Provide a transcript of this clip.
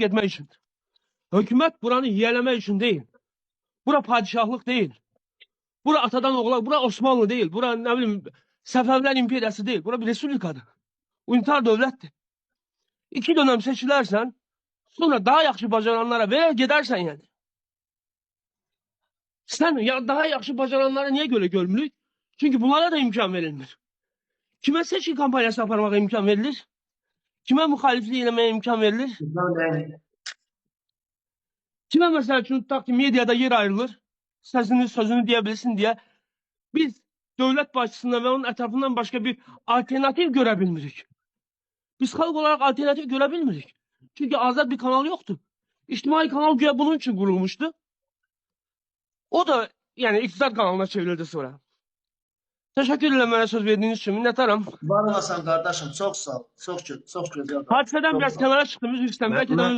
etmək üçün. Hökumət buranı yiyələmək üçün deyil. Bura padişahlıq deyil. Bura atadan oğula, bura Osmanlı deyil. Bura nə bilim Səfəvilər imperiyası deyil. Bura bir respublikadır. Unitar dövlətdir. 2 dönəm seçilərsən, sonra daha yaxşı bacaranlara verər gedərsən yəni. Sən ya daha yaxşı bacaranlara niyə görə görmürük? Çünki bunlara da imkan verilmir. Kimə seçki kampaniyası aparmağa imkan verilir? Kimə müxaliflik eləməyə imkan verilir? Kimə məsəl üçün tutaq ki, mediada yer ayrılır, sözünü deyə bilsin deyə biz dövlət başçısından və onun ətrafından başqa bir alternativ görə bilmirik. Biz xalq olaraq alternativ görə bilmirik. Çünki azad bir kanal yoxdur. İctimai kanal güya bunun üçün qurulmuşdu. O da yəni iqtisad kanalına çevrildi sonra. Təşəkkür edirəm mənə söz verdiyiniz üçün. Minnətdaram. Var olasın qardaşım, çox sağ ol. Çox gözəl. Hadisədən biraz kənara çıxdım, üzr istəyirəm. Bəlkə də